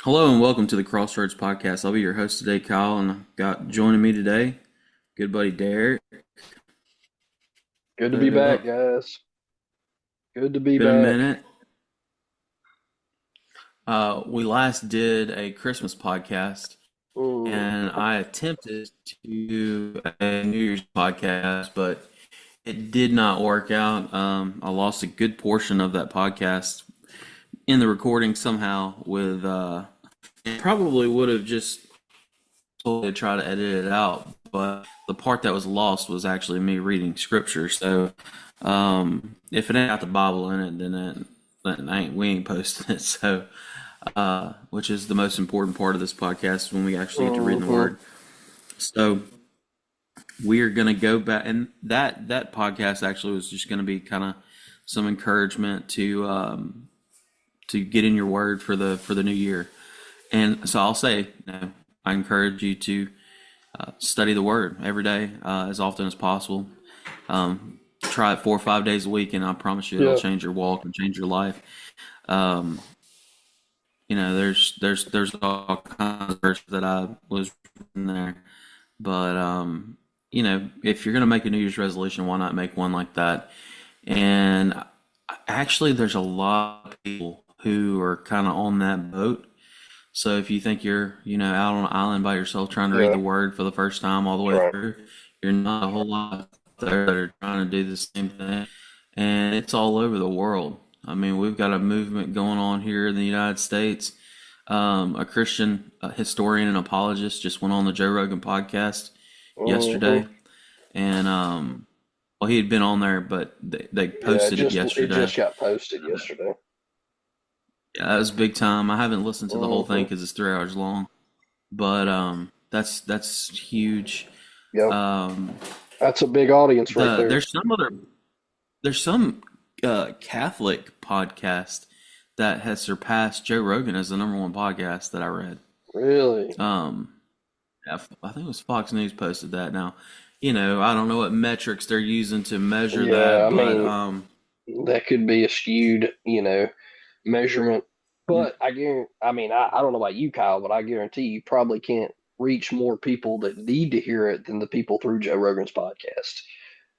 Hello and welcome to the Crossroads podcast. I'll be your host today, Kyle, and I've got joining me today, good buddy Derek. Good to be Set it back, up. guys. Good to be Been a back. minute. We last did a Christmas podcast, Mm, and I attempted to do a New Year's podcast, but it did not work out. I lost a good portion of that podcast in the recording somehow. It probably would have just to try to edit it out, but the part that was lost was actually me reading scripture. So if it ain't got the Bible in it, then we ain't posting it. So which is the most important part of this podcast when we actually get to read the hmm Word. So we are gonna go back, and that podcast actually was just gonna be kind of some encouragement to get in your Word for the new year. And so I'll say, I encourage you to study the Word every day, as often as possible. Try it 4 or 5 days a week, and I promise you, it'll Yeah, change your walk and change your life. Um, there's all kinds of verses that I was in there, but if you're gonna make a New Year's resolution, why not make one like that? And actually, there's a lot of people who are kind of on that boat. So if you think you're, out on an island by yourself trying to read yeah, the Word for the first time all the that's way right. through, you're not a whole lot there that are trying to do the same thing. And it's all over the world. I mean, we've got a movement going on here in the United States. A Christian historian and apologist just went on the Joe Rogan podcast hmm yesterday. And, well, he had been on there, but they Yeah, posted it it yesterday. just got posted yesterday. Yeah, that was big time. I haven't listened to the whole thing hmm because it's 3 hours long. But that's huge. Yep, Um, that's a big audience right there. there's some Catholic podcast that has surpassed Joe Rogan as the number one podcast that I read. Really? Um, I think it was Fox News posted that. Now, I don't know what metrics they're using to measure Yeah, that, I but mean, that could be a skewed, measurement. mm, But I don't know about you, Kyle, but I guarantee you probably can't reach more people that need to hear it than the people through Joe Rogan's podcast.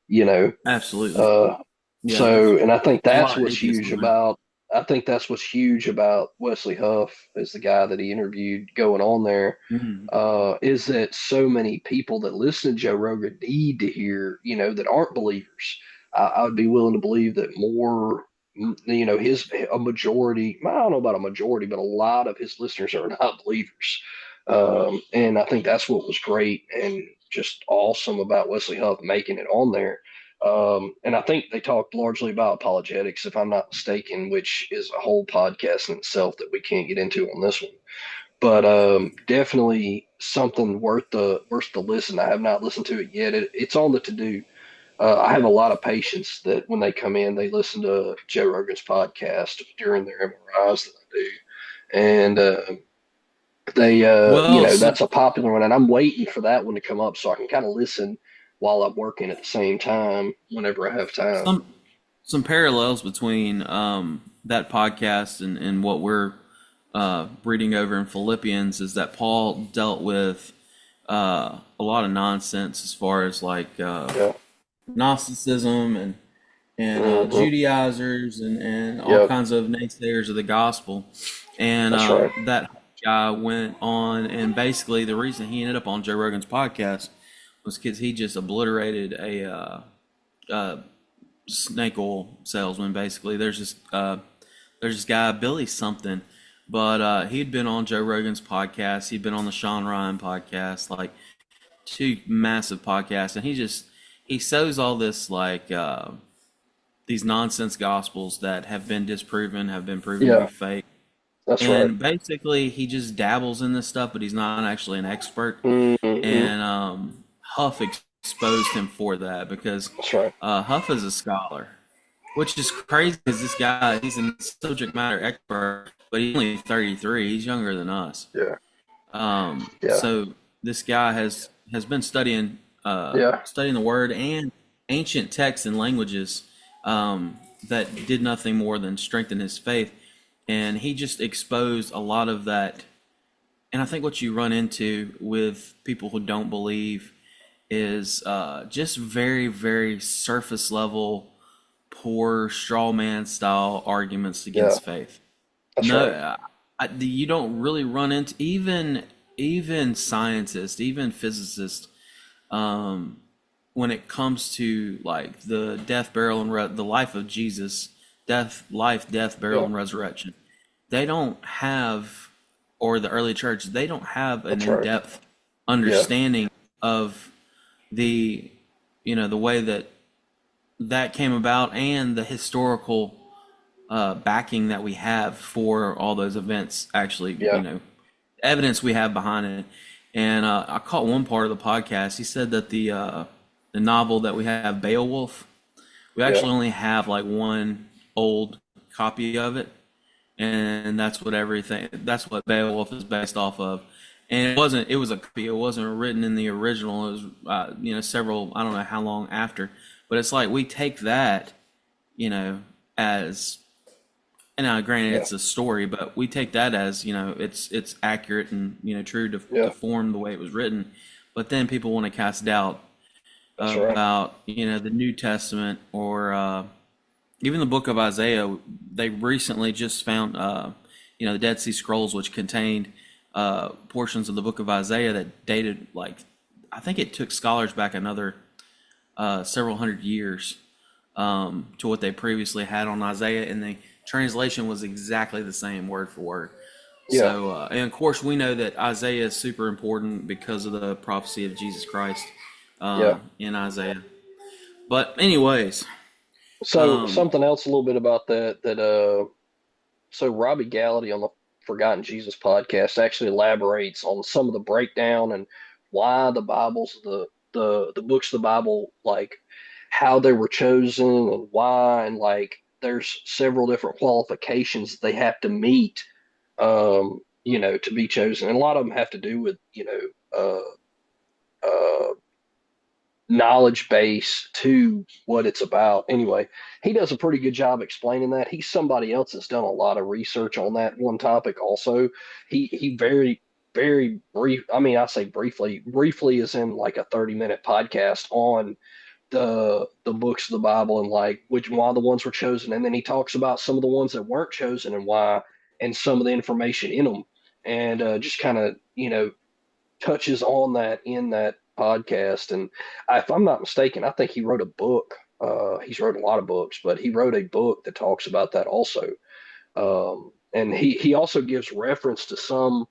You know, absolutely, Uh, yeah, there's and I think a that's lot of what's atheists huge on there. about. I think that's what's huge about Wesley Huff as the guy that he interviewed going on there. Mhm. Is that so many people that listen to Joe Rogan need to hear, that aren't believers. I would be willing to believe that more, a majority, I don't know about a majority, but a lot of his listeners are not believers. And I think that's what was great and just awesome about Wesley Huff making it on there. And I think they talked largely about apologetics, if I'm not mistaken, which is a whole podcast in itself that we can't get into on this one. But definitely something worth the listen. I have not listened to it yet. It's on the to do. I have a lot of patients that when they come in, they listen to Joe Rogan's podcast during their MRIs that I do, and Well, that's a popular one, and I'm waiting for that one to come up so I can kind of listen while I'm working at the same time whenever I have time. some parallels between that podcast and what we're reading over in Philippians is that Paul dealt with a lot of nonsense as far as like Yeah. Gnosticism and hmm Judaizers and all Yep. kinds of naysayers of the gospel. And That's right. that guy went on, and basically the reason he ended up on Joe Rogan's podcast was because he just obliterated a snake oil salesman. Basically, there's this guy Billy something, but he'd been on Joe Rogan's podcast. He'd been on the Sean Ryan podcast, like two massive podcasts, and he sows all this like these nonsense gospels that have been disproven, have been proven to be Yeah. fake. That's right. And basically, he just dabbles in this stuff, but he's not actually an expert. hmm And Huff exposed him for that because That's right. Huff is a scholar, which is crazy because this guy, he's a subject matter expert, but he's only 33. He's younger than us. Yeah. Yeah. So this guy has been Yeah. studying the word and ancient texts and languages that did nothing more than strengthen his faith, and he just exposed a lot of that And I think what you run into with people who don't believe is just very, very surface level, poor straw man style arguments Yeah, against faith. that's No, right. you don't really run into even scientists, even physicists. Um, when it comes to like the death, burial, and the life of Jesus, death, burial, Yeah, and resurrection, they don't have, or the early church, they don't have an that's right. in-depth Yeah, understanding of the, the way that came about and the historical backing that we have for all those events. Actually, yeah, evidence we have behind it. And I caught one part of the podcast. He said that the novel that we have, Beowulf, we yeah, actually only have like one old copy of it, and that's what Beowulf is based off of. And it was a copy. It wasn't written in the original. It was several, I don't know how long after, but it's like we take that, as, and now granted yeah, it's a story, but we take that as, it's accurate and true to yeah. form the way it was written. But then people want to cast doubt That's right. about the New Testament, or even the book of Isaiah. They recently just found the Dead Sea Scrolls, which contained portions of the book of Isaiah that dated, like, I think it took scholars back another several hundred years to what they previously had on Isaiah, and the translation was exactly the same word for word. Yeah, So, and of course, we know that Isaiah is super important because of the prophecy of Jesus Christ yeah. in Isaiah. But, anyways, So um, something else a little bit about that. So Robbie Gallaty on the Forgotten Jesus podcast actually elaborates on some of the breakdown and why the Bible's the books of the Bible, like how they were chosen and why, and like there's several different qualifications they have to meet, to be chosen. And a lot of them have to do with, knowledge base to what it's about. Anyway, he does a pretty good job explaining that. He's somebody else that's done a lot of research on that one topic also. He very brief, I mean, I say briefly is in like a 30-minute podcast on the books of the Bible and like which why the ones were chosen, and then he talks about some of the ones that weren't chosen and why, and some of the information in them, and just kind of touches on that in that podcast. And if I'm not mistaken, I think he wrote a book. He's wrote a lot of books, but he wrote a book that talks about that also. And he also gives reference to some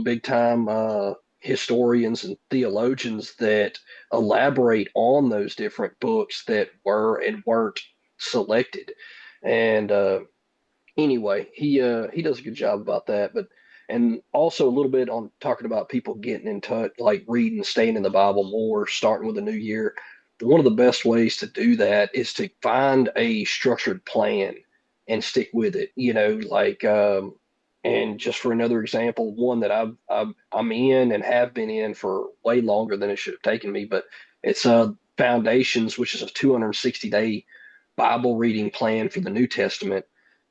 big time historians and theologians that elaborate on those different books that were and weren't selected. And anyway, he does a good job about that. But and also a little bit on talking about people getting in touch, like reading, staying in the Bible more, starting with a new year. One of the best ways to do that is to find a structured plan and stick with it. And just for another example, one that I'm in and have been in for way longer than it should have taken me, but it's Foundations, which is a 260-day Bible reading plan for the New Testament.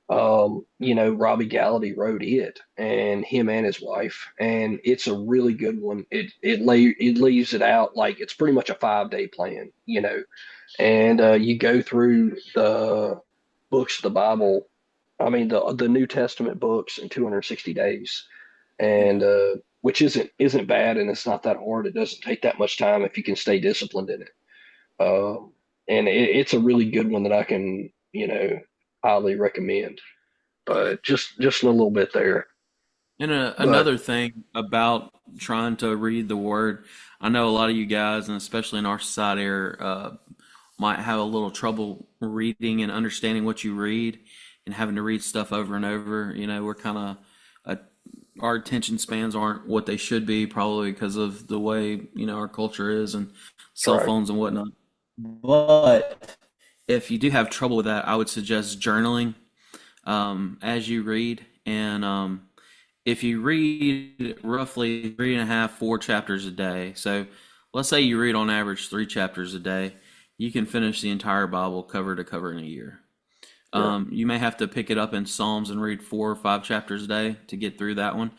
Robbie Gallaty wrote it, and him and his wife, and it's a really good one. It leaves it out like it's pretty much a 5-day plan, and you go through the books of the Bible. I mean the New Testament books in 260 days, and which isn't bad, and it's not that hard. It doesn't take that much time if you can stay disciplined in it. And it's a really good one that I can highly recommend, but just a little bit there. and But another thing about trying to read the word, I know a lot of you guys, and especially in our society, might have a little trouble reading and understanding what you read, and having to read stuff over and over. We're kind of our attention spans aren't what they should be, probably because of the way our culture is and cell right, phones and whatnot. But if you do have trouble with that, I would suggest journaling as you read. And if you read roughly 3.5, 4 chapters a day, so let's say you read on average 3 chapters a day, you can finish the entire Bible cover to cover in a year. yeah, You may have to pick it up in Psalms and read 4 or 5 chapters a day to get through that one.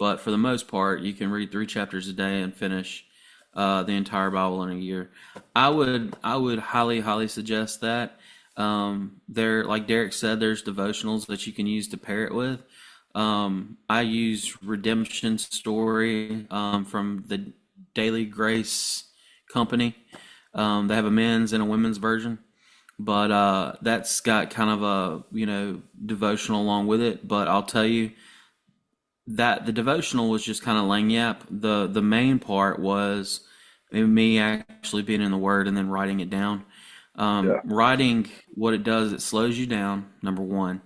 but for the most part, you can read 3 chapters a day and finish the entire Bible in a year. I would highly suggest that. There, like Derek said, there's devotionals that you can use to pair it with. I use Redemption Story from the Daily Grace Company. They have a men's and a women's version, but that's got kind of a devotional along with it. But I'll tell you that the devotional was just kind of lagniappe. The main part was me actually being in the Word and then writing it down. Yeah. Writing, what it does, it slows you down, number one.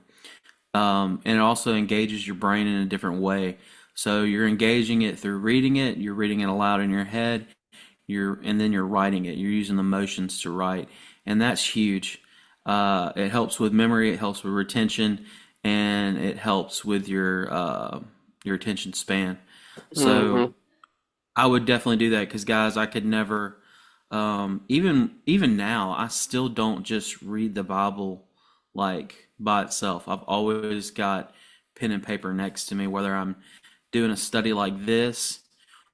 And it also engages your brain in a different way. So you're engaging it through reading it, you're reading it aloud in your head, and then you're writing it. You're using the motions to write, and that's huge. It helps with memory, it helps with retention, and it helps with your attention span. Hmm. So I would definitely do that because, guys, I could never. Even now, I still don't just read the Bible like by itself. I've always got pen and paper next to me, whether I'm doing a study like this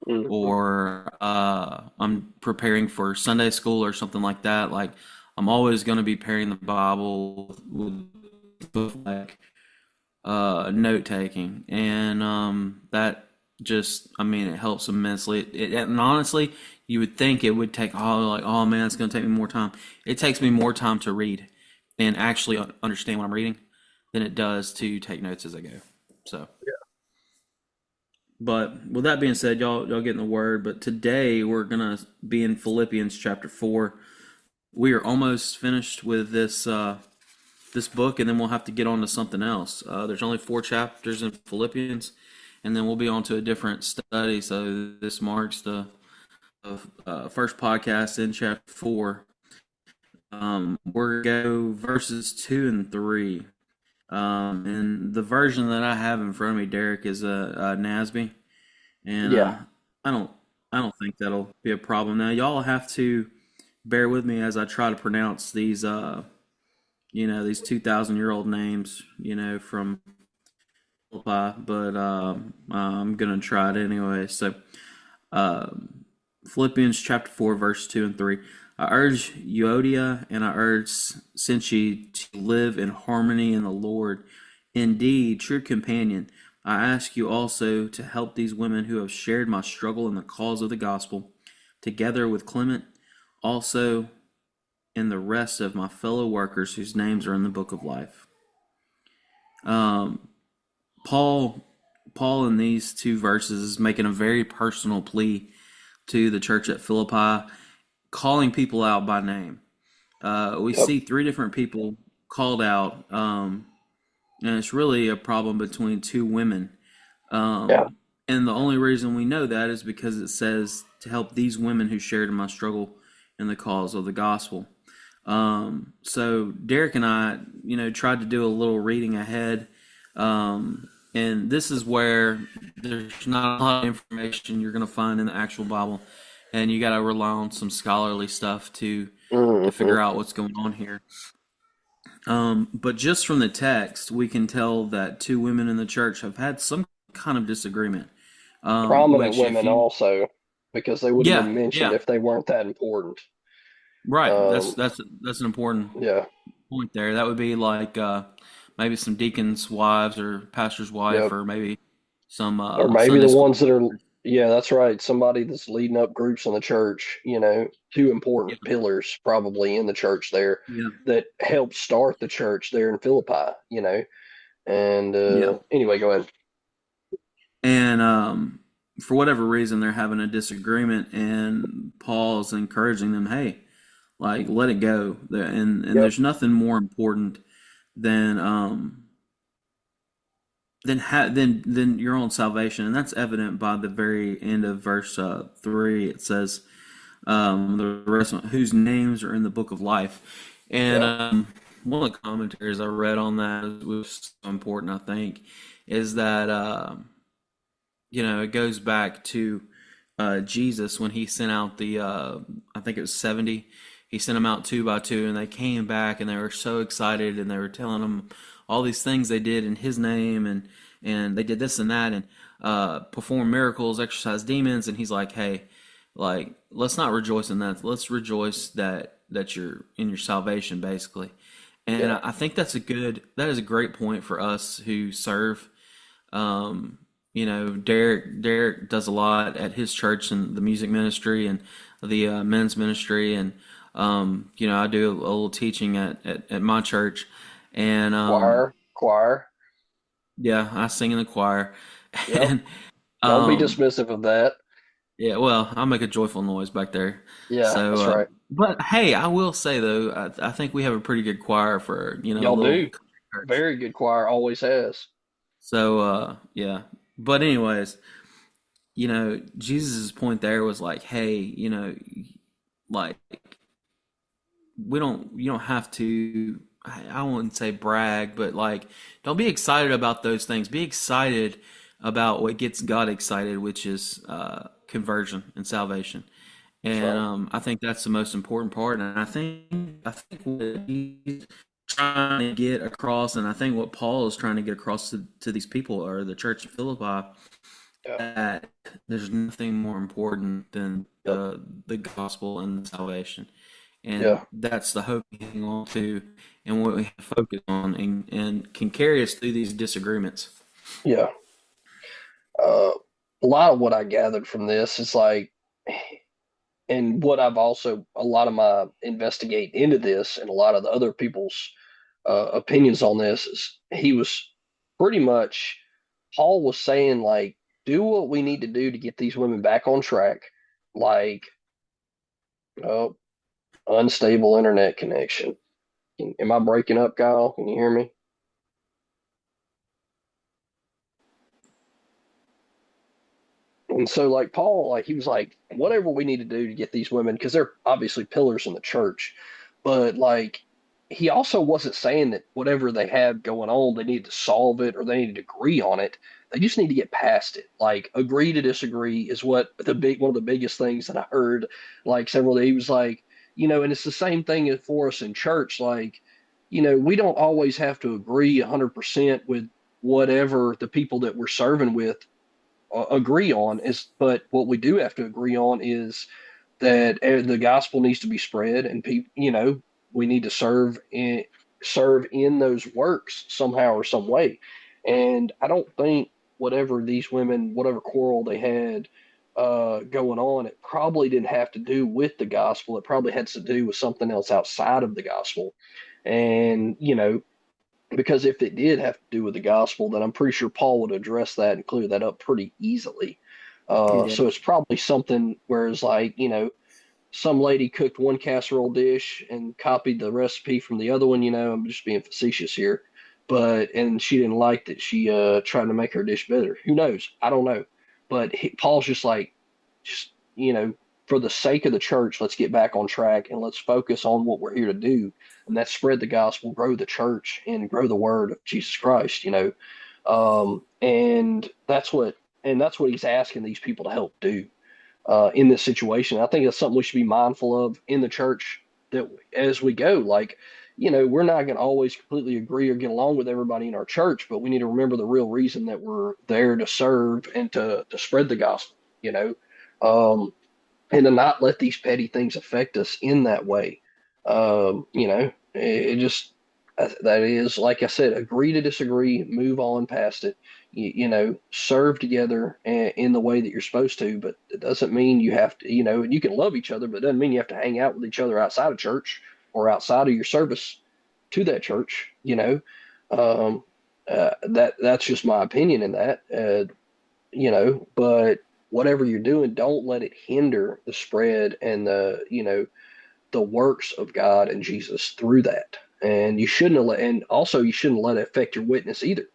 Hmm. or I'm preparing for Sunday school or something like that. Like I'm always going to be pairing the Bible with like note taking, and that just, I mean, it helps immensely. And honestly, you would think it would take, oh man, it's going to take me more time. It takes me more time to read and actually understand what I'm reading than it does to take notes as I go. So, but with that being said, y'all get in the word. But today we're gonna be in Philippians chapter 4. We are almost finished with this book, and then we'll have to get on to something else. There's only 4 chapters in Philippians, and then we'll be on to a different study. So this marks the first podcast in chapter 4. We're going to go verses 2 and 3. And the version that I have in front of me, Derek, is a NASB, and Yeah. I don't think that'll be a problem. Now, y'all have to bear with me as I try to pronounce these 2,000-year-old names, from Philippi, but I'm gonna try it anyway. So, uh, Philippians chapter 4, verse 2 and 3. I urge Euodia and I urge Syntyche to live in harmony in the Lord. Indeed, true companion, I ask you also to help these women who have shared my struggle in the cause of the gospel, together with Clement, also and the rest of my fellow workers whose names are in the book of life. Um, Paul, Paul in these 2 verses is making a very personal plea to the church at Philippi, calling people out by name. We Yep. see 3 different people called out, and it's really a problem between 2 women. Yeah. And the only reason we know that is because it says to help these women who shared in my struggle in the cause of the gospel. So Derek and I, tried to do a little reading ahead. And this is where there's not a lot of information you're going to find in the actual Bible, and you got to rely on some scholarly stuff to Hmm. figure out what's going on here. But just from the text, we can tell that 2 women in the church have had some kind of disagreement. Prominent Which, if women you, also, because they wouldn't have yeah, been mentioned yeah, if they weren't that important. right. That's Um, that's that's an important yeah. point there. That would be like maybe some deacons' wives or pastor's wife, Yep. or maybe some Or maybe Sunday the school ones that are, teachers. yeah, that's right. Somebody that's leading up groups in the church, 2 important Yeah, pillars probably in the church there yeah, that helped start the church there in Philippi. And yeah. anyway, go ahead. And for whatever reason, they're having a disagreement, and Paul's encouraging them, hey, like let it go. And Yep. there's nothing more important than than your own salvation, and that's evident by the very end of verse 3. It says, the rest of whose names are in the book of life. And Yeah. one of the commentaries I read on that was so important, I think, is that it goes back to Jesus when he sent out I think it was 70. He sent them out 2 by 2, and they came back and they were so excited, and they were telling them all these things they did in his name, and they did this and that, and perform miracles, exorcise demons. And he's like, hey, like, let's not rejoice in that. Let's rejoice that you're in your salvation, basically. And Yeah. I think that is a great point for us who serve. Derek does a lot at his church and the music ministry and the men's ministry, and I do a little teaching at my church, and Choir. yeah, I sing in the choir, Yep. and Don't be um, dismissive of that. yeah, well, I make a joyful noise back there. Yeah, So, that's right. but hey, I will say though, I think we have a pretty good choir for a Y'all little do. country church. Very good choir, always has. So, yeah. But anyways, Jesus's point there was like, hey, like you don't have to. I wouldn't say brag, but like, don't be excited about those things. Be excited about what gets God excited, which is conversion and salvation. That's And right. I think that's the most important part. And I think what he's trying to get across, and I think what Paul is trying to get across to these people or the church of Philippi, Yeah. that there's nothing more important than Yep. the gospel and the salvation. And Yeah. that's the hope we hang on to and what we have to focus on, and can carry us through these disagreements. Yeah. Uh, a lot of what I gathered from this is like, and what I've also, a lot of my investigate into this and a lot of the other people's opinions on this is he was pretty much, Paul was saying, like, do what we need to do to get these women back on track. Like, oh, unstable internet connection. Am I breaking up, Kyle? Can you hear me? And so, like Paul, like he was like, whatever we need to do to get these women, because they're obviously pillars in the church, but like he also wasn't saying that whatever they have going on, they need to solve it or they need to agree on it. They just need to get past it. Like agree to disagree is what one of the biggest things that I heard. Like several, he was like, and it's the same thing for us in church. Like, we don't always have to agree 100% with whatever the people that we're serving with agree on is, but what we do have to agree on is that the gospel needs to be spread, and people, we need to serve in those works somehow or some way. And I don't think whatever these women, whatever quarrel they had going on, it probably didn't have to do with the gospel. It probably had to do with something else outside of the gospel. And because if it did have to do with the gospel, then I'm pretty sure Paul would address that and clear that up pretty easily. Yeah. So it's probably something whereas like, some lady cooked one casserole dish and copied the recipe from the other one, I'm just being facetious here. And she didn't like that she tried to make her dish better. Who knows? I don't know. But Paul's just like, just, for the sake of the church, let's get back on track and let's focus on what we're here to do. And that's spread the gospel, grow the church, and grow the word of Jesus Christ. And that's what he's asking these people to help do in this situation. I think that's something we should be mindful of in the church that as we go, like, we're not going to always completely agree or get along with everybody in our church, but we need to remember the real reason that we're there to serve and to spread the gospel, um, and to not let these petty things affect us in that way. It just, that is, like I said, agree to disagree, move on past it, serve together in the way that you're supposed to, but it doesn't mean you have to, you can love each other, but it doesn't mean you have to hang out with each other outside of church or outside of your service to that church. That's just my opinion in that. But whatever you're doing, don't let it hinder the spread and the works of God and Jesus through that. And you shouldn't let it affect your witness either,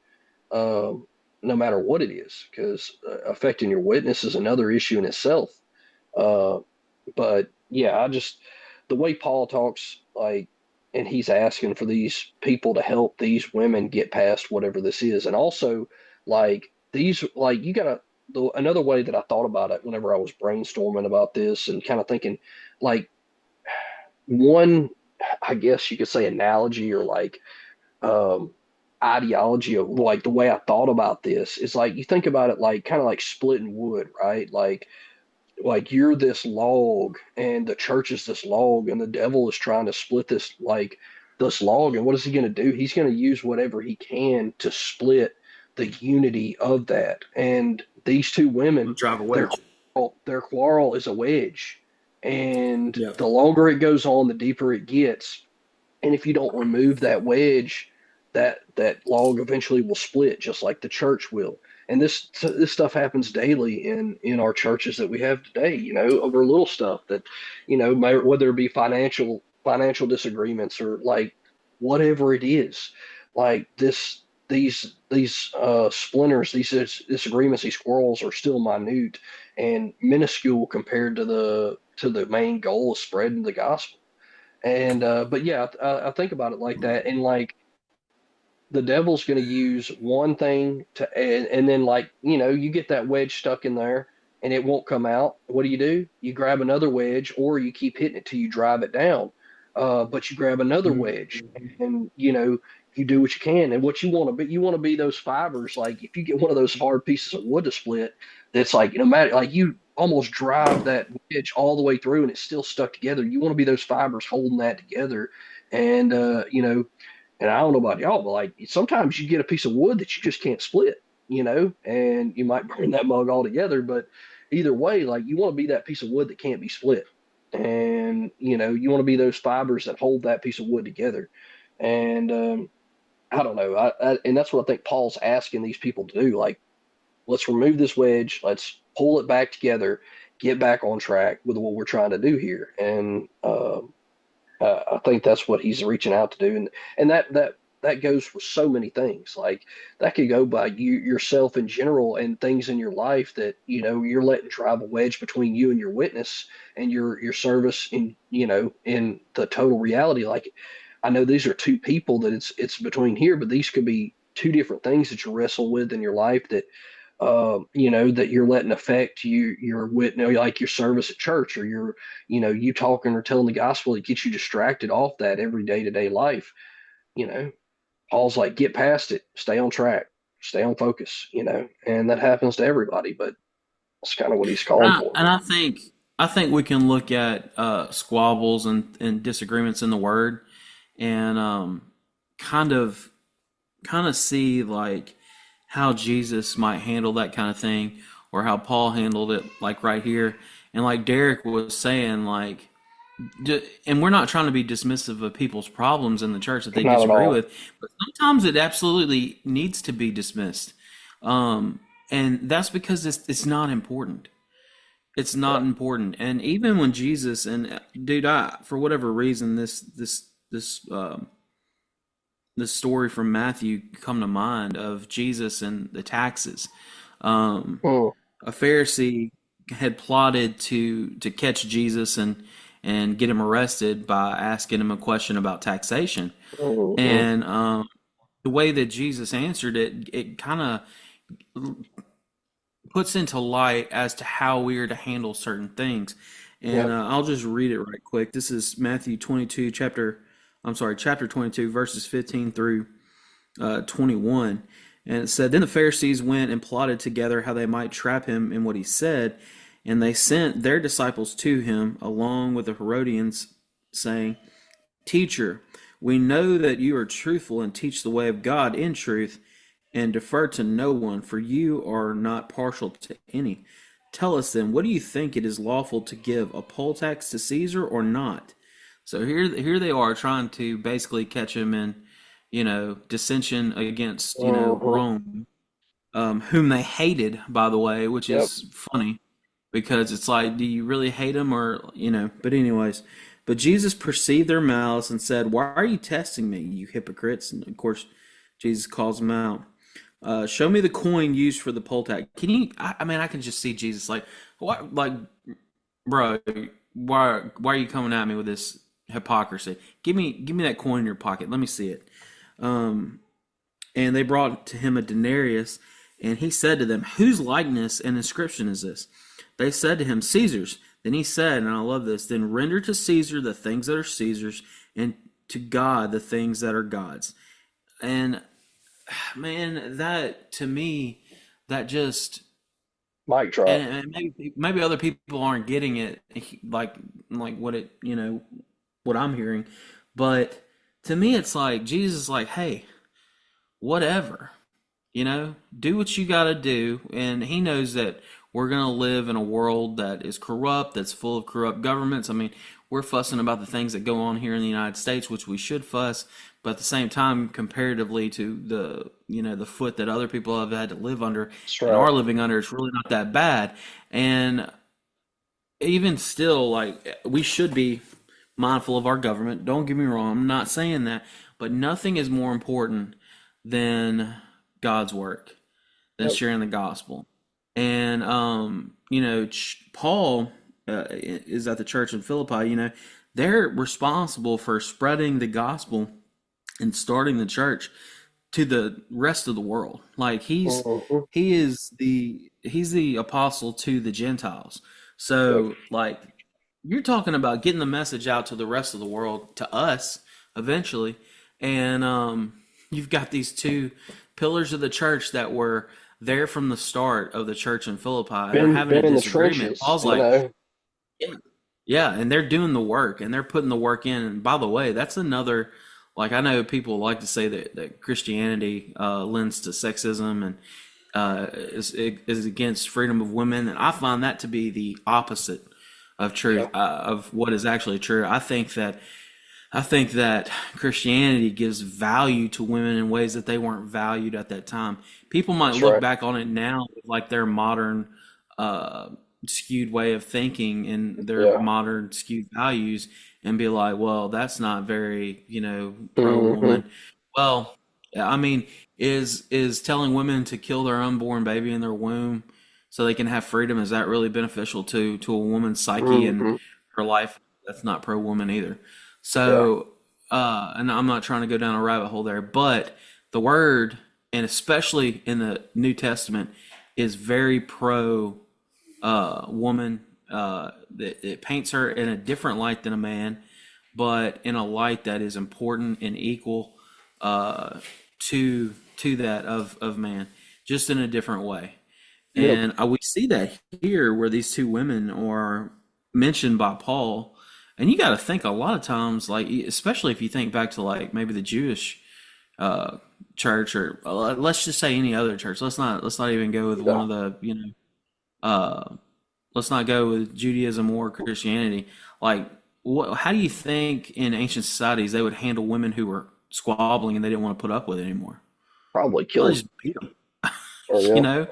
no matter what it is, because affecting your witness is another issue in itself. Uh, but yeah, the way Paul talks, like, and he's asking for these people to help these women get past whatever this is. And also, like, you gotta, another way that I thought about it whenever I was brainstorming about this and kind of thinking, like, one, I guess you could say analogy or like, um, ideology of like the way I thought about this is like you think about it like kind of like splitting wood, right? Like you're this log and the church is this log and the devil is trying to split this log, and what is he going to do? He's going to use whatever he can to split the unity of that. And these two women, Drive a their wedge. their quarrel is a wedge, and Yep. the longer it goes on, the deeper it gets. And if you don't remove that wedge, that log eventually will split, just like the church will. And this stuff happens daily in our churches that we have today. Over little stuff that, whether it be financial disagreements or like whatever it is, like these splinters, these disagreements, these quarrels are still minute and minuscule compared to the main goal of spreading the gospel. And but yeah, I think about it like that, and like the devil's going to use one thing and then like you get that wedge stuck in there and it won't come out. What do? You grab another wedge, or you keep hitting it till you drive it down. But you grab another Mhm. wedge, and you do what you can. And what you want to be those fibers. Like if you get one of those hard pieces of wood to split, that's like no matter like you almost drive that wedge all the way through and it's still stuck together. You want to be those fibers holding that together. And and I don't know about y'all, but like sometimes you get a piece of wood that you just can't split, and you might burn that mug altogether. But either way, like you want to be that piece of wood that can't be split. And you want to be those fibers that hold that piece of wood together. And I don't know. And that's what I think Paul's asking these people to do. Like, let's remove this wedge. Let's pull it back together, get back on track with what we're trying to do here. And I think that's what he's reaching out to do, and that goes for so many things. Like that could go by yourself in general and things in your life that you're letting drive a wedge between you and your witness and your service in the total reality. Like I know these are two people that it's between here, but these could be two different things that you wrestle with in your life that that you're letting affect your witness, like your service at church, or you talking or telling the gospel that gets you distracted off that every day to day life. You know, Paul's like, get past it, stay on track, stay on focus, and that happens to everybody, but that's kind of what he's calling for. And I think we can look at squabbles and disagreements in the word, and kind of kind of see like how Jesus might handle that kind of thing, or how Paul handled it, like right here. And like Derek was saying, like, and we're not trying to be dismissive of people's problems in the church that they Not at disagree all. with, but sometimes it absolutely needs to be dismissed. Um, and that's because it's not important. It's Yeah. not important. And even when Jesus and dude, I for whatever reason this story from Matthew come to mind of Jesus and the taxes. Um, Mm, a Pharisee had plotted to catch Jesus and get him arrested by asking him a question about taxation. mm, And the way that Jesus answered it, it kind of puts into light as to how we are to handle certain things. And yep. I'll just read it right quick. This is Matthew 22, chapter 22, verses 15 through 21. And it said, Then the Pharisees went and plotted together how they might trap him in what he said. And they sent their disciples to him along with the Herodians, saying, Teacher, we know that you are truthful and teach the way of God in truth, and defer to no one, for you are not partial to any. Tell us then, what do you think it is lawful to give, a poll tax to Caesar or not? So here they are trying to basically catch him in, dissension against, Hmm. Rome, whom they hated, by the way, which Yep. is funny because it's like, do you really hate him but anyways, but Jesus perceived their malice and said, Why are you testing me, you hypocrites? And of course, Jesus calls them out. Show me the coin used for the poll tax. Can you, I mean, I can just see Jesus like, what, like, bro, why are you coming at me with this hypocrisy? Give me that coin in your pocket. Let me see it. Um, and they brought to him a denarius, and he said to them, Whose likeness and inscription is this? They said to him, Caesar's. Then he said, and I love this, Then render to Caesar the things that are Caesar's, and to God the things that are God's. And man, that to me, that just Mic drop. and maybe other people aren't getting it like what it what I'm hearing, but to me it's like Jesus is like, hey, whatever, do what you got to do, and he knows that we're going to live in a world that is corrupt, that's full of corrupt governments. I mean, we're fussing about the things that go on here in the United States, which we should fuss, but at the same time, comparatively to the foot that other people have had to live under That's and right. are living under, it's really not that bad. And even still, like, we should be mindful of our government. Don't get me wrong, I'm not saying that, but nothing is more important than God's work, than Yep. sharing the gospel. And Paul is at the church in Philippi. They're responsible for spreading the gospel and starting the church to the rest of the world. Like Mm-hmm. he's the apostle to the Gentiles. Yep. So like you're talking about getting the message out to the rest of the world, to us eventually. And you've got these two pillars of the church that were there from the start of the church in Philippi, and they're having a Been in the disagreement. trenches, Paul's like, yeah, yeah, and they're doing the work and they're putting the work in. And by the way, that's another, like, I know people like to say that Christianity lends to sexism and is against freedom of women, and I find that to be the opposite of truth, Yep. of what is actually true. I think that Christianity gives value to women in ways that they weren't valued at that time. People might That's look right. back on it now with like their modern uh, skewed way of thinking and their Yeah. modern skewed values and be like, well, that's not very, pro Mm-hmm. woman. Well, I mean, is telling women to kill their unborn baby in their womb so they can have freedom, is that really beneficial to a woman's psyche and Mm-hmm. her life? That's not pro woman either. Yeah. So, and I'm not trying to go down a rabbit hole there, but the word, and especially in the New Testament, is very pro woman. It paints her in a different light than a man, but in a light that is important and equal uh, to that of man, just in a different way. Yep. And we see that here where these two women are mentioned by Paul. And you got to think a lot of times, like, especially if you think back to like maybe the Jewish uh, church, or let's just say any other church. Let's not even go with one Yeah. of the let's not go with Judaism or Christianity. Like, how do you think in ancient societies they would handle women who were squabbling and they didn't want to put up with it anymore? Probably Well, they killed. just beat them, Oh you yeah. know.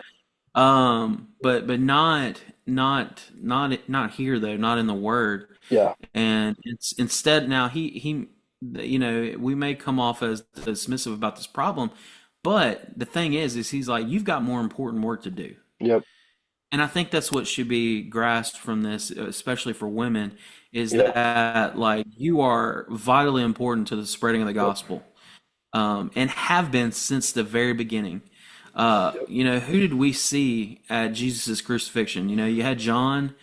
But not here though, not in the Word. Yeah. And it's instead now we may come off as dismissive about this problem, but the thing is he's like, you've got more important work to do. Yep. And I think that's what should be grasped from this, especially for women, is Yeah. that like you are vitally important to the spreading of the Yep. gospel, and have been since the very beginning. Yep. Who did we see at Jesus' crucifixion? You had John.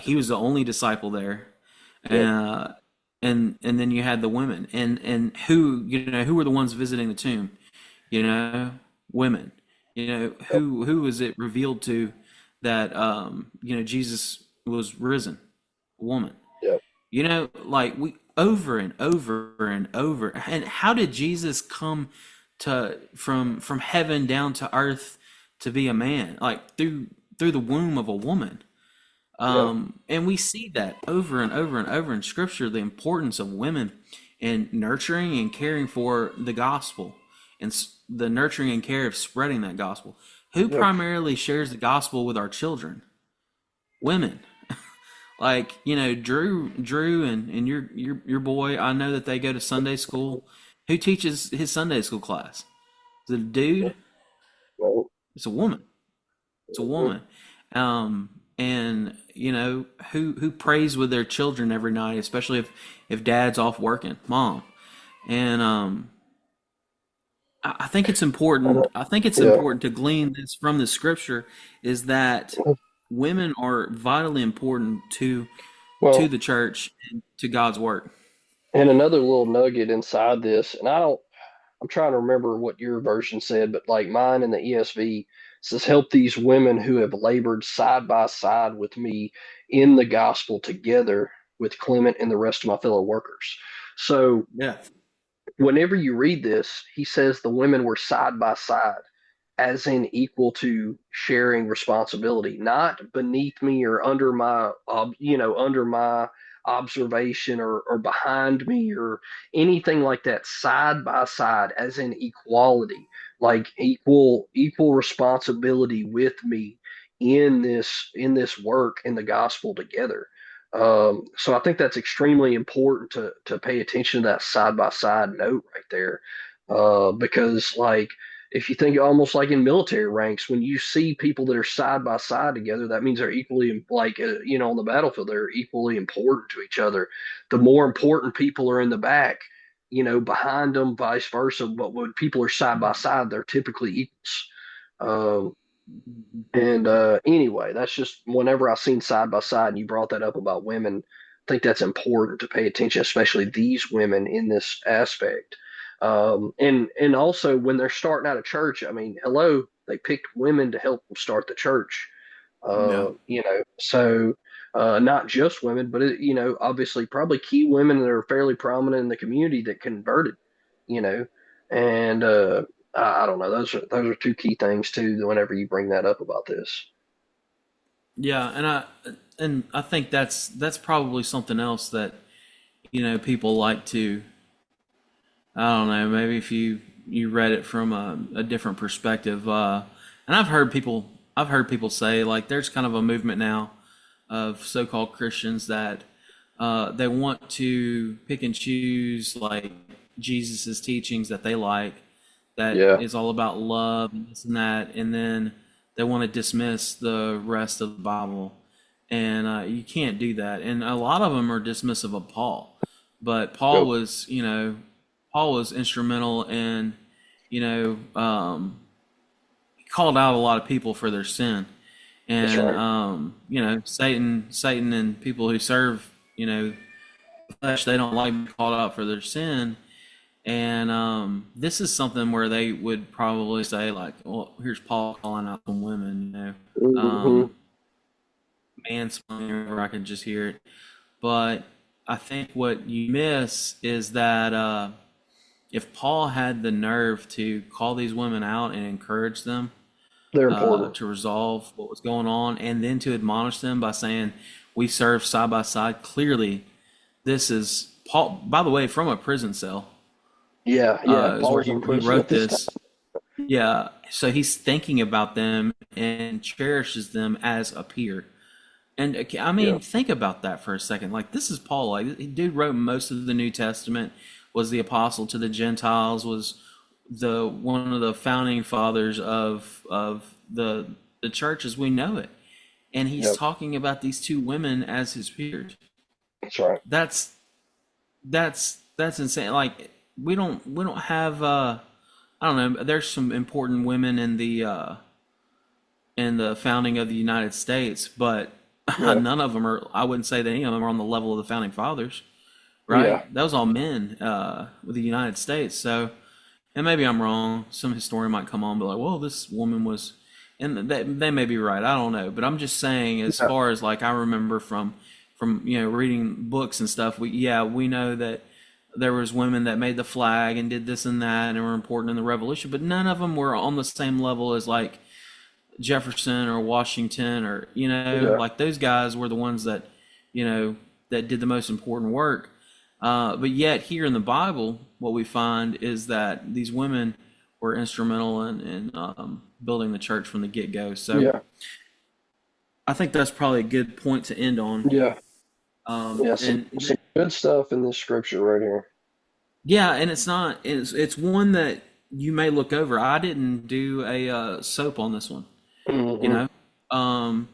He was the only disciple there, Yep. uh, and then you had the women, and who were the ones visiting the tomb? You know, Women. Yep. Who was it revealed to that Jesus was risen? A woman. Yep. Like, we over and over and over. And how did Jesus come to from heaven down to earth to be a man? Like, through the womb of a woman. Yep. And we see that over and over and over in Scripture, the importance of women in nurturing and caring for the gospel, and the nurturing and care of spreading that gospel. Who Yep. primarily shares the gospel with our children? Women. Like, Drew and your boy. I know that they go to Sunday school. Who teaches his Sunday school class? Is it a dude? Well, It's a woman. It's a mhm. woman. And who prays with their children every night, especially if dad's off working, mom. And I think it's I important. don't- I think it's Yeah. important to glean this from the scripture, is that women are vitally important to Well, the church and to God's work. and another little nugget inside this, and I don't. I'm trying to remember what your version said, but like mine in the ESV says, help these women who have labored side by side with me in the gospel together with Clement and the rest of my fellow workers. So Yeah. whenever you read this, he says the women were side by side, as in equal to sharing responsibility, not beneath me or under my, under my observation or behind me or anything like that. Side by side, as in equality, like equal responsibility with me in this work in the gospel together. So I think that's extremely important to pay attention to that side by side note right there, because like if you think almost like in military ranks, when you see people that are side by side together, that means they're equally like on the battlefield, they're equally important to each other. The more important people are in the back, behind them, vice versa. But when people are side by side, they're typically equals. Um, and anyway, that's just whenever I've seen side by side, and you brought that up about women, I think that's important to pay attention, especially these women in this aspect. And also when they're starting out a church, I mean, hello, they picked women to help them start the church. Yeah. So not just women, but obviously probably key women that are fairly prominent in the community that converted, you know, and I don't know. Those are two key things too. Whenever you bring that up about this, Yeah, and I think that's probably something else that people like to, I don't know, maybe if you read it from a different perspective, and I've heard people say like there's kind of a movement now of so-called Christians that they want to pick and choose like Jesus's teachings that they like, that yeah, is all about love and this and that, and then they want to dismiss the rest of the Bible, and you can't do that. And a lot of them are dismissive of Paul, but go. Paul was instrumental in, he called out a lot of people for their sin, That's and right. Satan, and people who serve, the flesh, they don't like being called out for their sin. And this is something where they would probably say, like, well, here's Paul calling out some women, Hmm. mansplaining, or I could just hear it. But I think what you miss is that if Paul had the nerve to call these women out and encourage them They're important. to resolve what was going on, and then to admonish them by saying, we serve side by side, clearly, this is Paul, by the way, from a prison cell Yeah, yeah. is where Paul's in he prison at wrote this time. this. Yeah, so he's thinking about them and cherishes them as a peer. And I Yeah, mean, think about that for a second. Like, this is Paul. Like, dude wrote most of the New Testament. Was the apostle to the Gentiles. Was the one of the founding fathers of the church as we know it. And he's yeah. talking about these two women as his peers. That's right. That's that's insane. Like, we don't have I don't know. There's some important women in the founding of the United States, but Yeah, none of them are. I wouldn't say that any of them are on the level of the founding fathers, yeah, right? That was all men with the United States. So, and maybe I'm wrong. Some historian might come on and be like, "Well, this woman was," and they may be right. I don't know, but I'm just saying, as yeah, far as like I remember from reading books and stuff, we know that there was women that made the flag and did this and that and were important in the revolution, but none of them were on the same level as like Jefferson or Washington, or yeah. like those guys were the ones that that did the most important work. But yet here in the Bible, what we find is that these women were instrumental in building the church from the get go. So Yeah, I think that's probably a good point to end on. yeah, yeah. Some And some good stuff in this scripture right here. yeah, and it's one that you may look over. I didn't do a soap on this one, you Hmm. know, um,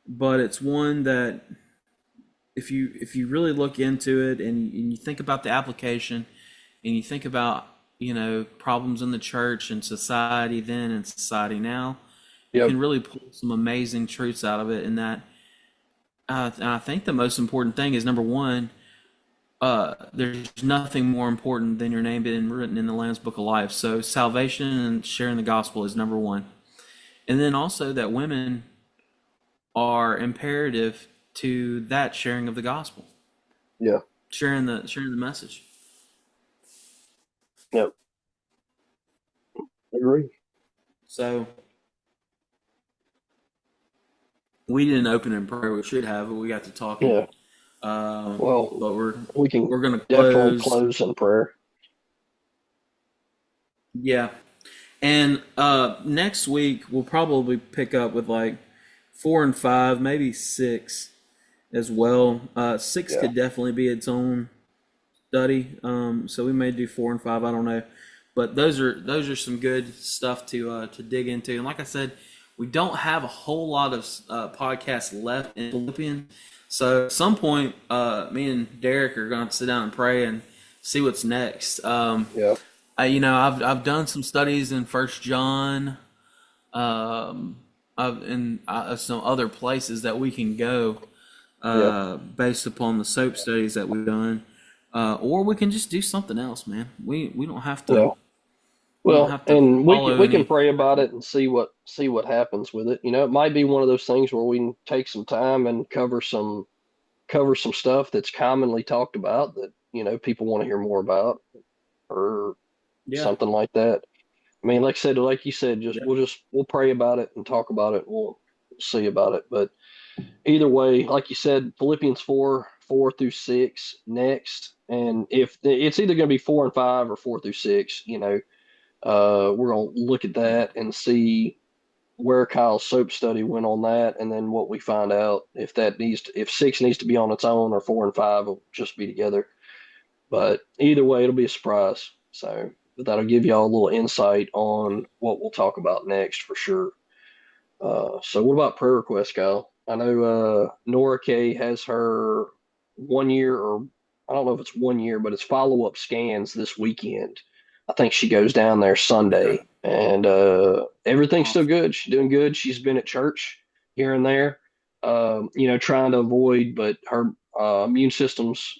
but it's one that if you really look into it, and you think about the application, and you think about problems in the church and society then and society now, you Yep. can really pull some amazing truths out of it. And that and I think the most important thing is, number one, there's nothing more important than your name being written in the Lamb's Book of Life. So salvation and sharing the gospel is number one. And then also that women are imperative to that sharing of the gospel, Yeah. sharing the message. Yep. Agree. So we didn't open in prayer. We should have, but we got to talking. Yeah. Well, But we can we're gonna definitely close. close in prayer. Yeah, and next week we'll probably pick up with like 4 and 5, maybe 6 as well. 6 Yeah. could definitely be its own study. So we may do 4 and 5. I don't know, but those are some good stuff to dig into. And like I said, we don't have a whole lot of podcasts left in Philippians. So at some point, me and Derek are going to sit down and pray and see what's next. Yeah. I've done some studies in First John, in some other places that we can go Yeah. based upon the soap studies that we've done, or we can just do something else, man. We don't have to Yeah. we don't Well, have to and follow we can any. pray about it and see what happens with it. It might be one of those things where we can take some time and cover some stuff that's commonly talked about that people want to hear more about, or Yeah, something like that. I mean, like I said, like you said, yeah. we'll pray about it and talk about it. We'll see about it. But either way, like you said, Philippians 4 through 6 next, and if it's either going to be 4 and 5 or 4 through 6, we're going to look at that and see where Kyle's soap study went on that, and then what we find out if 6 needs to be on its own or 4 and 5 will just be together. But either way, it'll be a surprise. So, but that'll give y'all a little insight on what we'll talk about next for sure. So what about prayer requests, Kyle? I know Nora K has her 1 year, or I don't know if it's 1 year, but it's follow up scans this weekend. I think she goes down there Okay. Sunday, and everything's still Awesome. good. She's doing good. She's been at church here and there, trying to avoid, but her immune system's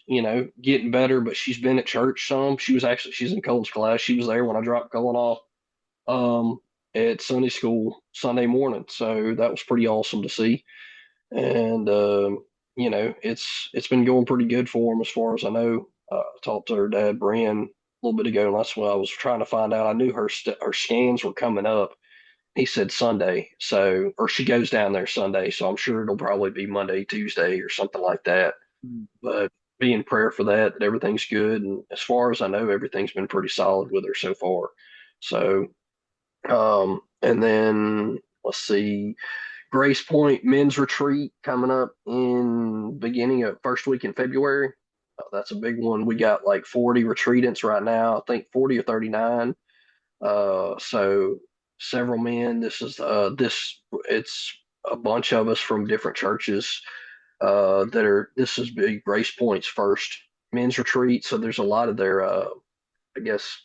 getting better. But she's been at church some. She's in Cole's class. She was there when I dropped Cole off um, at Sunday school Sunday morning. So that was pretty awesome to see. And it's been going pretty good for him as far as I know. I talked to her dad, Brian, a little bit ago, and that's what I was trying to find out. I knew her scans were coming up. He said Sunday, so or she goes down there Sunday, so I'm sure it'll probably be Monday, Tuesday, or something like that. Mm. But be in prayer for that everything's good. And as far as I know, everything's been pretty solid with her so far. So and then let's see, Grace Point Men's Retreat coming up in beginning of first week in February. That's a big one. We got like 40 retreatants right now. I think 40 or 39. So several men. It's a bunch of us from different churches this is big Grace Point's first men's retreat. So there's a lot of their I guess,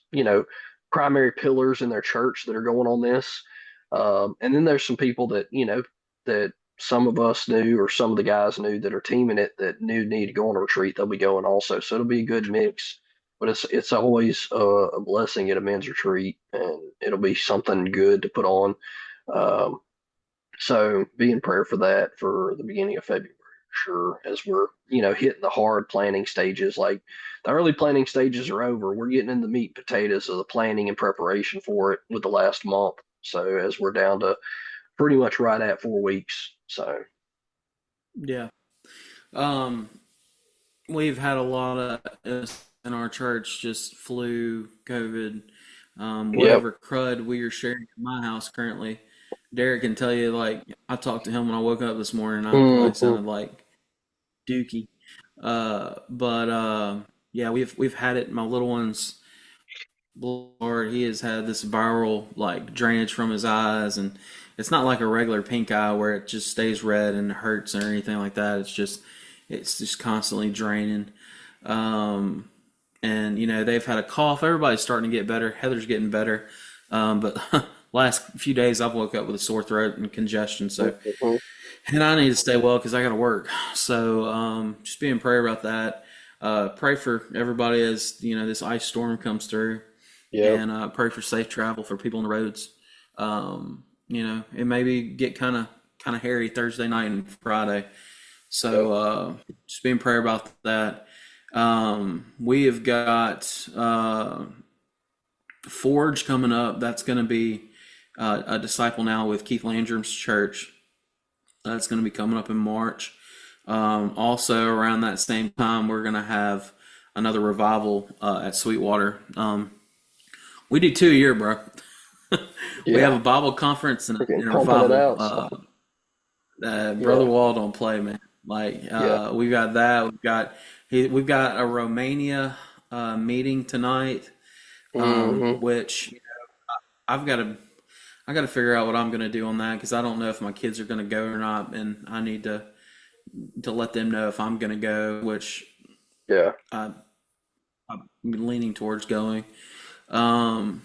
primary pillars in their church that are going on this. And then there's some people that some of us knew, or some of the guys knew that are teaming it, that knew need to go on a retreat. They'll be going also. So it'll be a good mix. But it's always a blessing at a men's retreat, and it'll be something good to put on. Um, so be in prayer for that for the beginning of February, sure, as we're, hitting the hard planning stages. Like the early planning stages are over. We're getting in the meat and potatoes of the planning and preparation for it with the last month. So as we're down to pretty much right at 4 weeks. So Yeah. Um, we've had a lot of us in our church, just flu, COVID, yep. whatever crud we are sharing in my house currently. Derek can tell you, like, I talked to him when I woke up this morning. I probably Mm-hmm. sounded like Dookie. But yeah, we've had it. My little one's Lord, he has had this viral like drainage from his eyes, and it's not like a regular pink eye where it just stays red and hurts or anything like that. It's just constantly draining. Um, and they've had a cough. Everybody's starting to get better. Heather's getting better, but last few days I've woke up with a sore throat and congestion. So, Mm-hmm. and I need to stay well because I got to work. So just be in prayer about that. pray for everybody as this ice storm comes through, Yep. and pray for safe travel for people on the roads. It maybe get kind of hairy Thursday night and Friday, Yep. so just be in prayer about that. We have got Forge coming up. That's going to be a disciple now with Keith Landrum's church. That's going to be coming up in March. Also, around that same time, we're going to have another revival at Sweetwater. We do 2 a year, bro. We have Yeah. a Bible conference and Freaking a pumping it revival. out. So, Brother yeah. Wall don't play, man. Like Yeah. we've got that. We've got a Romania meeting tonight, Hmm. which I've got to I got to figure out what I'm going to do on that because I don't know if my kids are going to go or not, and I need to let them know if I'm going to go, which Yeah. I, I'm leaning towards going. Um,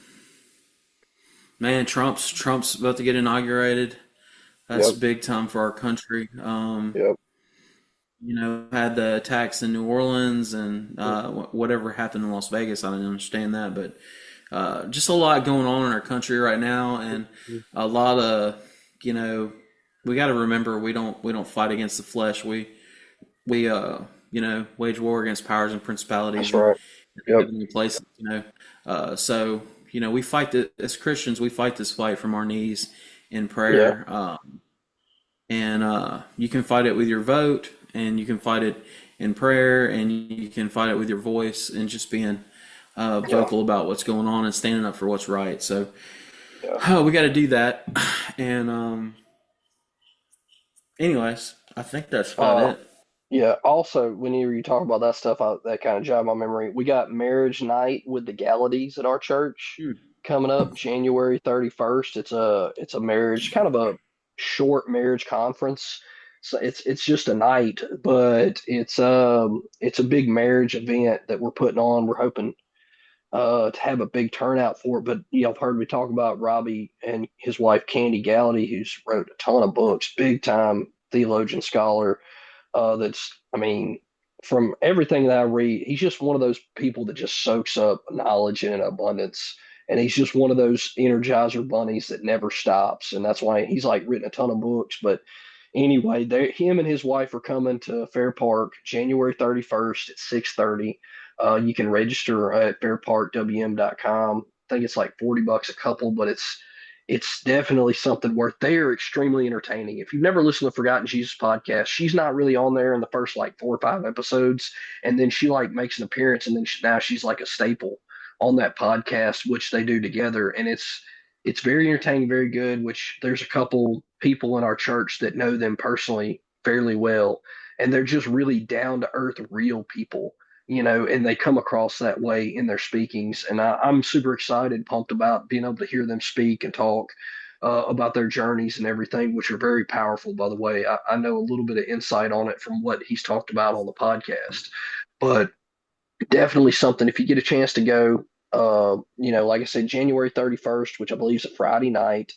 Man, Trump's about to get inaugurated. That's Yep. big time for our country. Yep. Had the attacks in New Orleans and whatever happened in Las Vegas. I didn't understand that, but just a lot going on in our country right now, and a lot of you know we got to remember we don't fight against the flesh. We wage war against powers and That's principalities and right. Yep. heavenly places. So we fight as Christians. We fight this fight from our knees in Yeah. prayer. And you can fight it with your vote, and you can fight it in prayer, and you can fight it with your voice and just being Yeah. vocal about what's going on and standing up for what's right. So Yeah. we got to do that. And anyways, I think that's about Uh, it. yeah. Also, whenever you talk about that stuff, that kind of jogged my memory. We got marriage night with the Gallaties at our church Hmm. coming up January 31st. It's a marriage, kind of a short marriage conference. So it's just a night, but it's a big marriage event that we're putting on. We're hoping to have a big turnout for it. But I've heard me talk about Robbie and his wife Candy Gallady, who's wrote a ton of books, big time theologian scholar. I mean, from everything that I read, he's just one of those people that just soaks up knowledge in abundance. And he's just one of those energizer bunnies that never stops. And that's why he's like written a ton of books. But anyway, him and his wife are coming to Fair Park January 31st at 6:30. You can register at fairparkwm.com. I think it's like $40 a couple, but it's definitely something worth. They are extremely entertaining. If you've never listened to Forgotten Jesus podcast, she's not really on there in the first like 4 or 5 episodes, and then she like makes an appearance, and then now she's like a staple on that podcast, which they do together, and it's very entertaining, very good. Which there's a couple people in our church that know them personally fairly well, and they're just really down to earth, real people, and they come across that way in their speakings. And I'm super excited, pumped about being able to hear them speak and talk about their journeys and everything, which are very powerful, by the way. I know a little bit of insight on it from what he's talked about on the podcast, but definitely something if you get a chance to go. Like I said, January 31st, which I believe is a Friday night,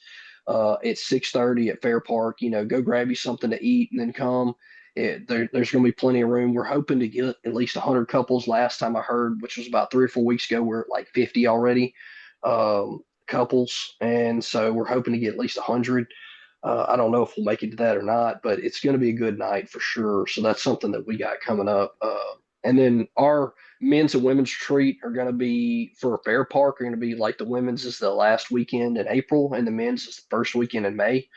at 6:30 at Fair Park. Go grab you something to eat and then come. There's going to be plenty of room. We're hoping to get at least 100 couples. Last time I heard, which was about 3 or 4 weeks ago, we're at like 50 already, couples, and so we're hoping to get at least 100. I don't know if we'll make it to that or not, but it's going to be a good night for sure. So that's something that we got coming up. And then our men's and women's retreat are going to be for Fair Park, are going to be like the women's is the last weekend in April, and the men's is the first weekend in May.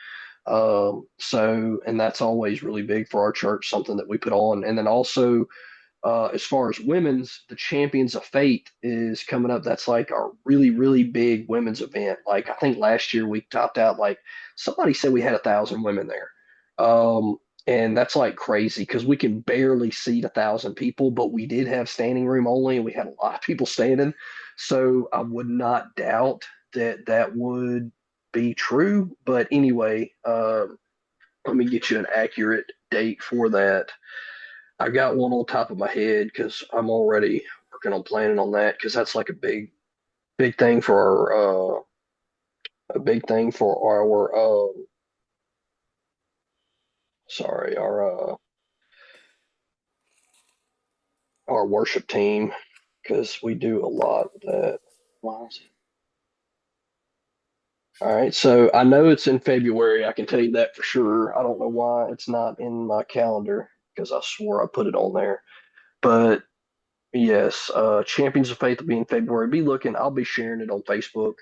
And that's always really big for our church, something that we put on. And then also, as far as women's, the Champions of Faith is coming up. That's like our really, really big women's event. Like I think last year we topped out like somebody said we had 1,000 women there. And that's like crazy because we can barely seat 1,000 people, but we did have standing room only, and we had a lot of people standing. So I would not doubt that that would be true. But anyway, let me get you an accurate date for that. I got one on top of my head because I'm already working on planning on that because that's like a big thing for a big thing for sorry, our worship team because we do a lot of that. Why is it? All right, so I know it's in February. I can tell you that for sure. I don't know why it's not in my calendar because I swore I put it on there. But yes, Champions of Faith will be in February. Be looking. I'll be sharing it on Facebook,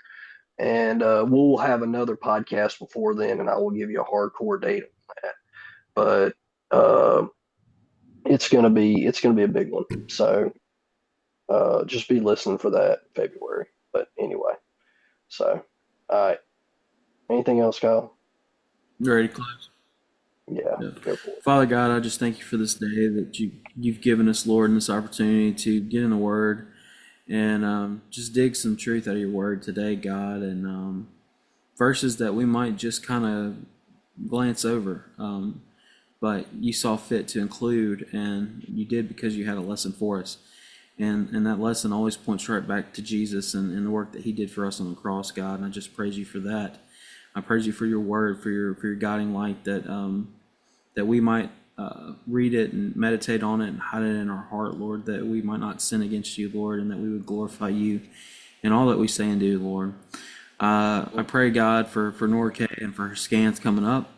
and we'll have another podcast before then, and I will give you a hardcore date on that. But it's gonna be a big one. So just be listening for that in February. But anyway, so all right. Anything else, Kyle? You ready to close? Yeah, Yeah. go for it. Father God, I just thank you for this day that you've given us, Lord, and this opportunity to get in the Word and just dig some truth out of your Word today, God, and verses that we might just kind of glance over, but you saw fit to include, and you did because you had a lesson for us. And that lesson always points right back to Jesus and the work that he did for us on the cross, God. And I just praise you for that. I praise you for your word, for your guiding light, that we might read it and meditate on it and hide it in our heart, Lord, that we might not sin against you, Lord, and that we would glorify you in all that we say and do, Lord. I pray, God, for Norca and for her scans coming up.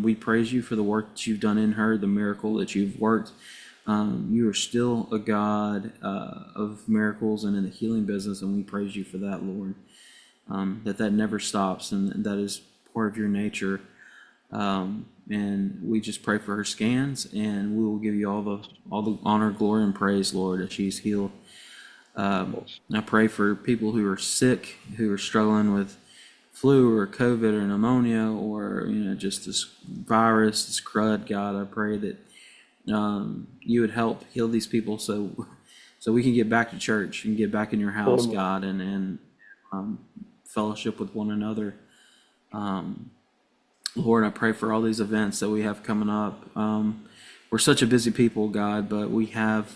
We praise you for the work that you've done in her, the miracle that you've worked. You are still a God of miracles and in the healing business, and we praise you for that, Lord. That never stops, and that is part of your nature. And we just pray for her scans, and we will give you all the honor, glory, and praise, Lord, that she's healed. I pray for people who are sick, who are struggling with flu or COVID or pneumonia or just this virus, this crud. God, I pray that you would help heal these people so we can get back to church and get back in your house, God, and fellowship with one another. Lord, I pray for all these events that we have coming up. We're such a busy people, God, but we have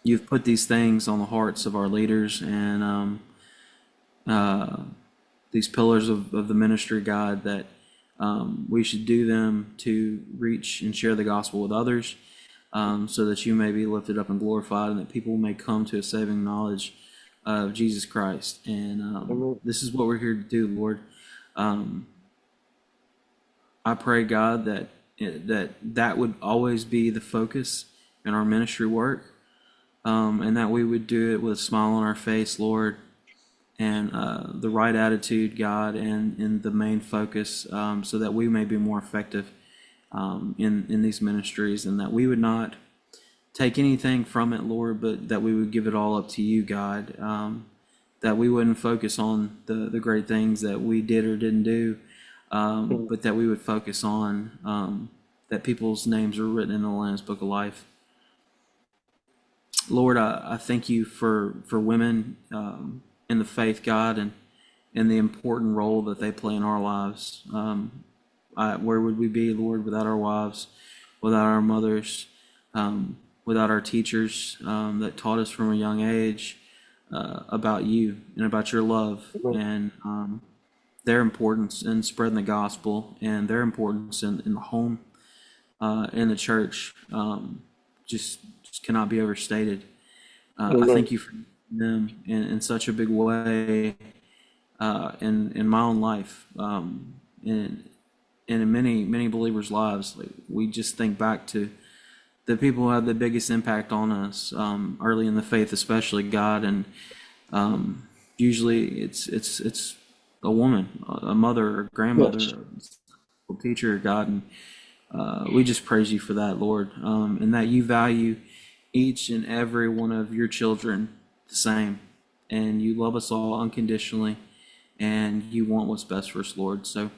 you've put these things on the hearts of our leaders and these pillars of the ministry, God, that we should do them to reach and share the gospel with others, so that you may be lifted up and glorified, and that people may come to a saving knowledge of Jesus Christ. And this is what we're here to do, Lord. I pray, God, that would always be the focus in our ministry work, and that we would do it with a smile on our face, Lord, and the right attitude, God, and the main focus, so that we may be more effective in these ministries, and that we would not take anything from it, Lord, but that we would give it all up to you, God, that we wouldn't focus on the great things that we did or didn't do, but that we would focus on that people's names are written in the Lamb's Book of Life. Lord, I thank you for women in the faith, God, and the important role that they play in our lives. Where would we be, Lord, without our wives, without our mothers, without our teachers that taught us from a young age about you and about your love and their importance in spreading the gospel and their importance in the home, in the church, just cannot be overstated. I thank you for them in such a big way in my own life, and in many believers' lives. Like, we just think back to the people who had the biggest impact on us early in the faith, especially, God, and usually it's a woman, a mother, or grandmother, Yes. or teacher, God, and we just praise you for that, Lord, and that you value each and every one of your children the same, and you love us all unconditionally, and you want what's best for us, Lord. So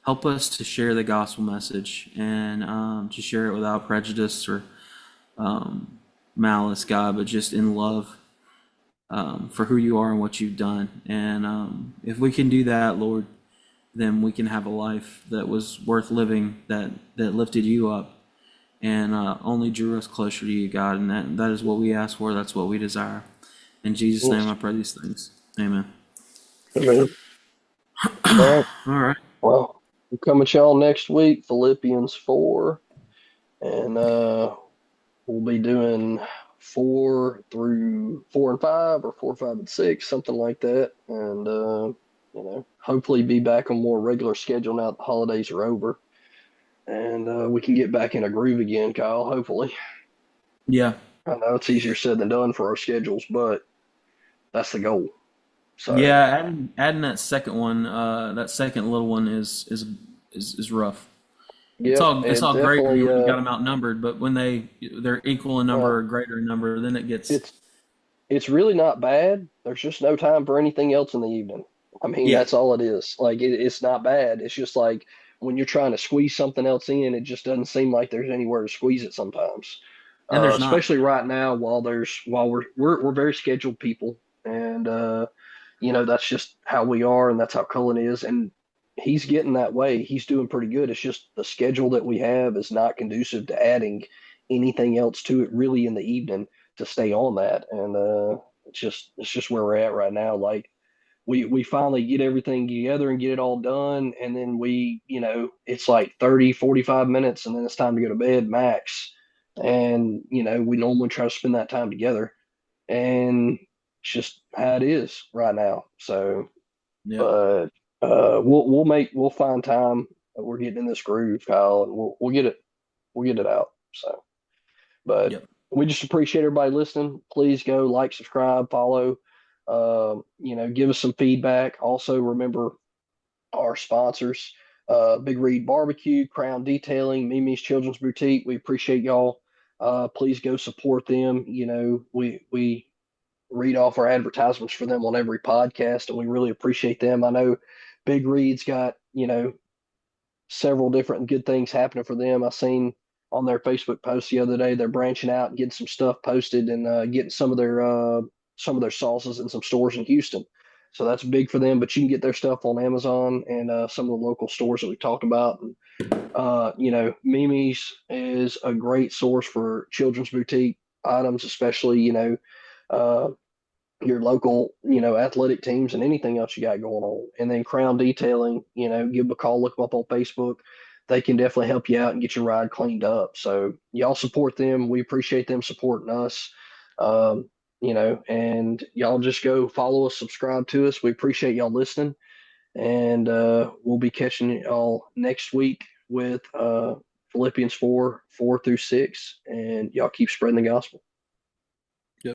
help us to share the gospel message and to share it without prejudice or malice, God, but just in love for who you are and what you've done. And if we can do that, Lord, then we can have a life that was worth living, that lifted you up and only drew us closer to you, God. And that is what we ask for. That's what we desire. In Jesus' name I pray these things. Amen. Amen. All right. All right. Well, we'll come at y'all next week, Philippians 4, and we'll be doing 4 through 4 and 5 or 4, 5, and 6, something like that. And, hopefully be back on more regular schedule now that the holidays are over. And we can get back in a groove again, Kyle, hopefully. Yeah. I know it's easier said than done for our schedules, but that's the goal. So, Yeah, adding that second little one is rough. yep, It's it all great when definitely, you got them outnumbered, but when they're equal in number well, or greater in number, then it gets it's it's really not bad. There's just no time for anything else in the evening. I mean, yeah. that's all it is. Like it's not bad. It's just like when you're trying to squeeze something else in, it just doesn't seem like there's anywhere to squeeze it sometimes. And there's not. Especially right now, while we're very scheduled people, and that's just how we are, and that's how Cullen is, and he's getting that way. He's doing pretty good. It's just the schedule that we have is not conducive to adding anything else to it really in the evening to stay on that. And it's just where we're at right now. Like we finally get everything together and get it all done, and then it's like 30, 45 minutes, and then it's time to go to bed max. And we normally try to spend that time together, and it's just how it is right now. So, Yep. but we'll find time. We're getting in this groove, Kyle, and we'll get it out. So, but Yep. we just appreciate everybody listening. Please go like, subscribe, follow. Give us some feedback. Also, remember our sponsors, Big Reed BBQ, Crown Detailing, Mimi's Children's Boutique. We appreciate y'all. Please go support them. We read off our advertisements for them on every podcast, and we really appreciate them. I know Big Reed's got several different good things happening for them. I seen on their Facebook post the other day they're branching out and getting some stuff posted and getting some of their sauces in some stores in Houston. So that's big for them. But you can get their stuff on Amazon and some of the local stores that we talked about. And Mimi's is a great source for children's boutique items, especially uh, your local, athletic teams and anything else you got going on. And then Crown Detailing, give them a call, look them up on Facebook. They can definitely help you out and get your ride cleaned up. So y'all support them. We appreciate them supporting us. And y'all just go follow us, subscribe to us. We appreciate y'all listening. And we'll be catching y'all next week with Philippians 4, 4 through 6. And y'all keep spreading the gospel.